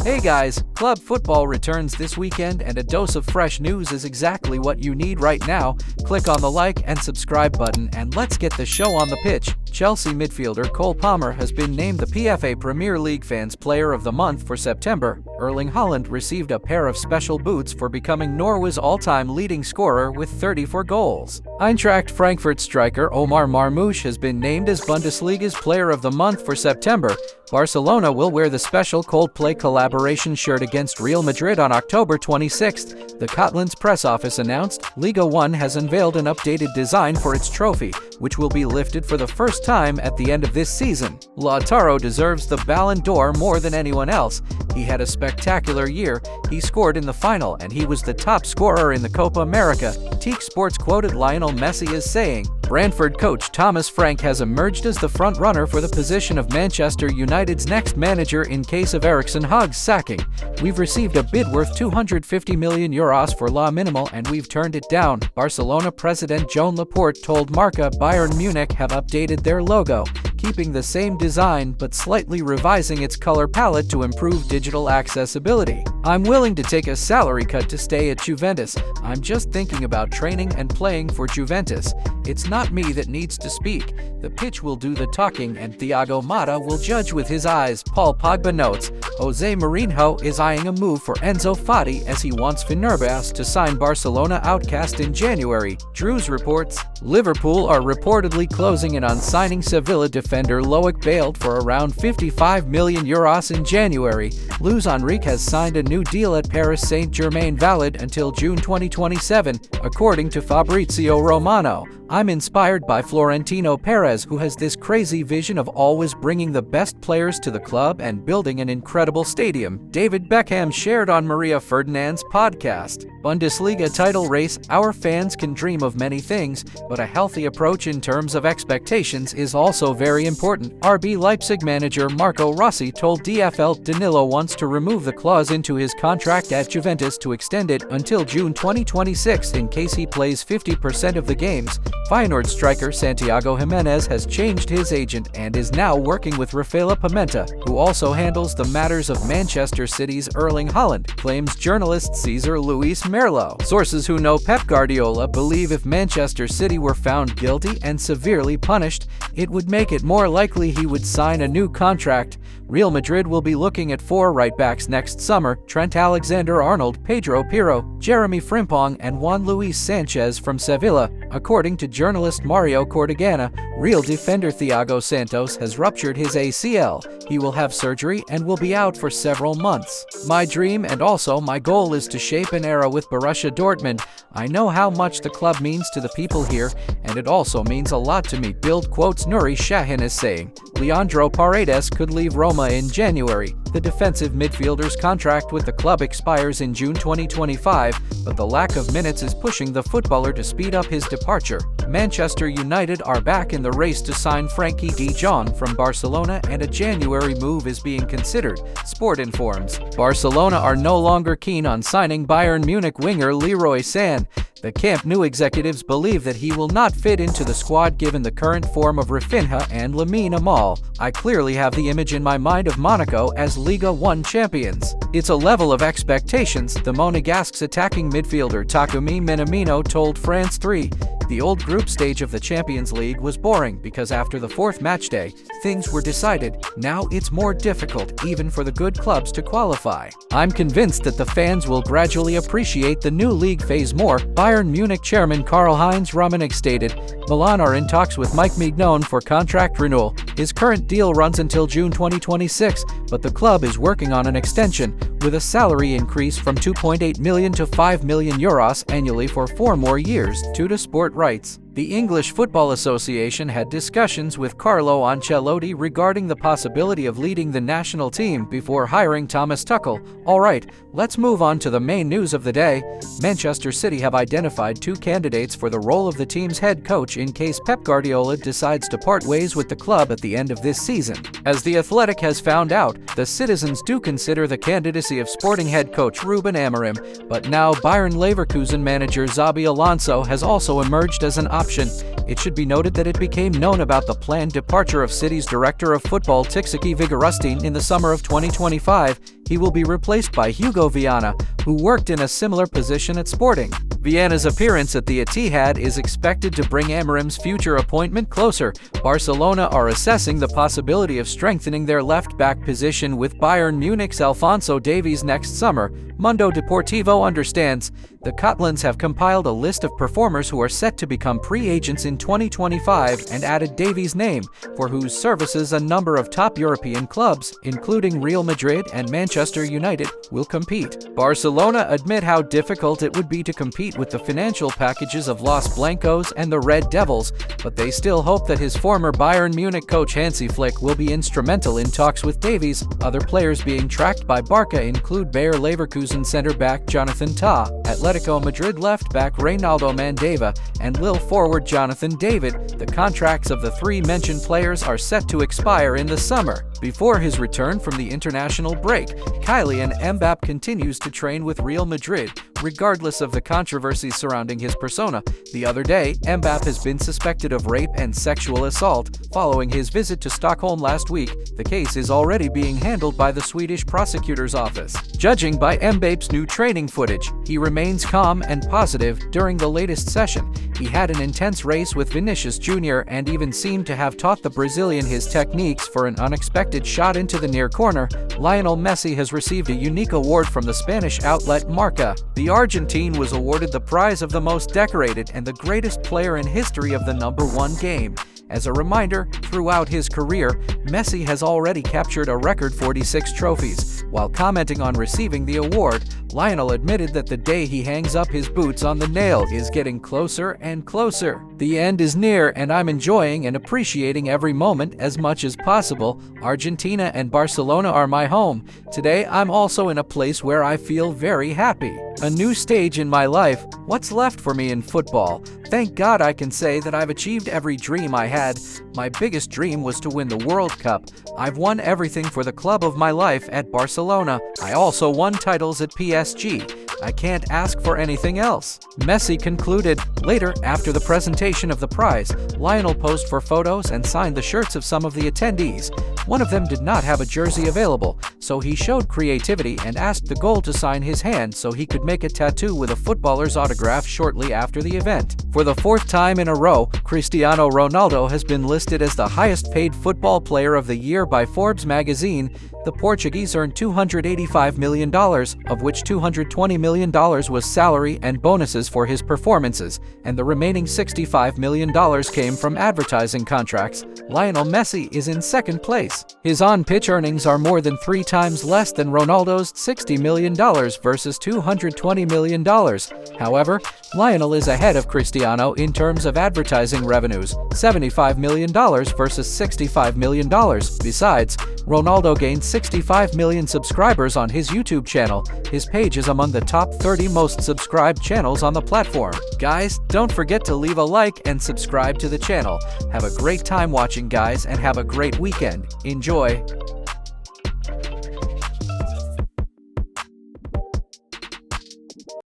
Hey guys, club football returns this weekend and a dose of fresh news is exactly what you need right now. Click on the like and subscribe button and let's get the show on the pitch. Chelsea midfielder Cole Palmer has been named the PFA Premier League Fans Player of the Month for September. Erling Haaland received a pair of special boots for becoming Norway's all-time leading scorer with 34 goals. Eintracht Frankfurt striker Omar Marmoush has been named as Bundesliga's Player of the Month for September. Barcelona will wear the special Coldplay collaboration shirt against Real Madrid on October 26th. The Catalan's press office announced Liga 1 has unveiled an updated design for its trophy, which will be lifted for the first time at the end of this season. Lautaro deserves the Ballon d'Or more than anyone else. He had a spectacular year. He scored in the final and he was the top scorer in the Copa America. Teak Sports quoted Lionel Messi as saying, Brentford coach Thomas Frank has emerged as the front-runner for the position of Manchester United's next manager in case of Eriksson Hog's sacking. We've received a bid worth €250 million for La Minimal and we've turned it down. Barcelona president Joan Laporte told Marca Bayern Munich have updated their logo, keeping the same design but slightly revising its color palette to improve digital accessibility. I'm willing to take a salary cut to stay at Juventus. I'm just thinking about training and playing for Juventus. It's not me that needs to speak. The pitch will do the talking and Thiago Motta will judge with his eyes, Paul Pogba notes. Jose Mourinho is eyeing a move for Ansu Fati as he wants Fenerbahce to sign Barcelona outcast in January. Drews reports, Liverpool are reportedly closing in on signing Sevilla defender Loic Bailed for around €55 million in January. Luis Enrique has signed a new deal at Paris Saint-Germain valid until June 2027, according to Fabrizio Romano. I'm inspired by Florentino Perez, who has this crazy vision of always bringing the best players to the club and building an incredible stadium, David Beckham shared on Maria Ferdinand's podcast. Bundesliga title race, our fans can dream of many things, but a healthy approach in terms of expectations is also very important. RB Leipzig manager Marco Rossi told DFL Danilo wants to remove the clause into his contract at Juventus to extend it until June 2026 in case he plays 50% of the games. Feyenoord striker Santiago Jimenez has changed his agent and is now working with Rafaela Pimenta, who also handles the matters of Manchester City's Erling Haaland, claims journalist Cesar Luis Merlo. Sources who know Pep Guardiola believe if Manchester City were found guilty and severely punished, it would make it more likely he would sign a new contract. Real Madrid will be looking at 4 right-backs next summer: Trent Alexander-Arnold, Pedro Pirro, Jeremy Frimpong, and Juan Luis Sanchez from Sevilla. According to journalist Mario Cortegana, Real defender Thiago Santos has ruptured his ACL. He will have surgery and will be out for several months. My dream and also my goal is to shape an era with Borussia Dortmund. I know how much the club means to the people here, and it also means a lot to me, Bild quotes Nuri Sahin as saying. Leandro Paredes could leave Roma in January. The defensive midfielder's contract with the club expires in June 2025, but the lack of minutes is pushing the footballer to speed up his departure. Manchester United are back in the race to sign Frenkie De Jong from Barcelona, and a January move is being considered, Sport informs. Barcelona are no longer keen on signing Bayern Munich winger Leroy Sané. The Camp Nou executives believe that he will not fit into the squad given the current form of Rafinha and Lamine Yamal. I clearly have the image in my mind of Monaco as Liga 1 champions. It's a level of expectations, the Monegasque's attacking midfielder Takumi Minamino told France 3. The old group stage of the Champions League was boring because after the 4th matchday, things were decided. Now it's more difficult even for the good clubs to qualify. I'm convinced that the fans will gradually appreciate the new league phase more, Bayern Munich chairman Karl-Heinz Rummenigge stated. Milan are in talks with Mike Mignon for contract renewal. His current deal runs until June 2026, but the club is working on an extension, with a salary increase from €2.8 million to €5 million annually for 4 more years, due to sport rights. The English Football Association had discussions with Carlo Ancelotti regarding the possibility of leading the national team before hiring Thomas Tuchel. Alright, let's move on to the main news of the day. Manchester City have identified 2 candidates for the role of the team's head coach in case Pep Guardiola decides to part ways with the club at the end of this season. As The Athletic has found out, the citizens do consider the candidacy courtesy of Sporting head coach Ruben Amorim, but now Bayern Leverkusen manager Xabi Alonso has also emerged as an option. It should be noted that it became known about the planned departure of City's director of football Txiki Vigorustin in the summer of 2025. He will be replaced by Hugo Viana, who worked in a similar position at Sporting. Viana's appearance at the Etihad is expected to bring Amorim's future appointment closer. Barcelona are assessing the possibility of strengthening their left-back position with Bayern Munich's Alphonso Davies next summer. Mundo Deportivo understands the Catalans have compiled a list of performers who are set to become pre-agents in 2025 and added Davies' name, for whose services a number of top European clubs, including Real Madrid and Manchester United, will compete. Barcelona admit how difficult it would be to compete with the financial packages of Los Blancos and the Red Devils, but they still hope that his former Bayern Munich coach Hansi Flick will be instrumental in talks with Davies. Other players being tracked by Barca include Bayer Leverkusen center-back Jonathan Tah, Atletico Madrid left-back Reynaldo Mandeva, and Lille forward Jonathan David. The contracts of the three mentioned players are set to expire in the summer. Before his return from the international break, Kylian Mbappé continues to train with Real Madrid, regardless of the controversies surrounding his persona. The other day, Mbappé has been suspected of rape and sexual assault. Following his visit to Stockholm last week, the case is already being handled by the Swedish prosecutor's office. Judging by Mbappe's new training footage, he remains calm and positive during the latest session. He had an intense race with Vinicius Jr. and even seemed to have taught the Brazilian his techniques for an unexpected shot into the near corner. Lionel Messi has received a unique award from the Spanish outlet Marca. The Argentine was awarded the prize of the most decorated and the greatest player in history of the #1 game. As a reminder, throughout his career, Messi has already captured a record 46 trophies. While commenting on receiving the award, Lionel admitted that the day he hangs up his boots on the nail is getting closer and closer. The end is near and I'm enjoying and appreciating every moment as much as possible. Argentina and Barcelona are my home. Today I'm also in a place where I feel very happy. A new stage in my life. What's left for me in football? Thank God I can say that I've achieved every dream I had. My biggest dream was to win the World Cup. I've won everything for the club of my life at Barcelona. I also won titles at PSG. I can't ask for anything else. Messi concluded. Later, after the presentation of the prize, Lionel posed for photos and signed the shirts of some of the attendees. One of them did not have a jersey available, so he showed creativity and asked the goal to sign his hand so he could make a tattoo with a footballer's autograph shortly after the event. For the fourth time in a row, Cristiano Ronaldo has been listed as the highest-paid football player of the year by Forbes magazine. The Portuguese earned $285 million, of which $220 million was salary and bonuses for his performances, and the remaining $65 million came from advertising contracts. Lionel Messi is in second place. His on-pitch earnings are more than 3 times less than Ronaldo's $60 million versus $220 million. However, Lionel is ahead of Cristiano in terms of advertising revenues, $75 million versus $65 million. Besides, Ronaldo gained 65 million subscribers on his YouTube channel. His page is among the top 30 most subscribed channels on the platform. Guys, don't forget to leave a like and subscribe to the channel. Have a great time watching, guys, and have a great weekend. Enjoy!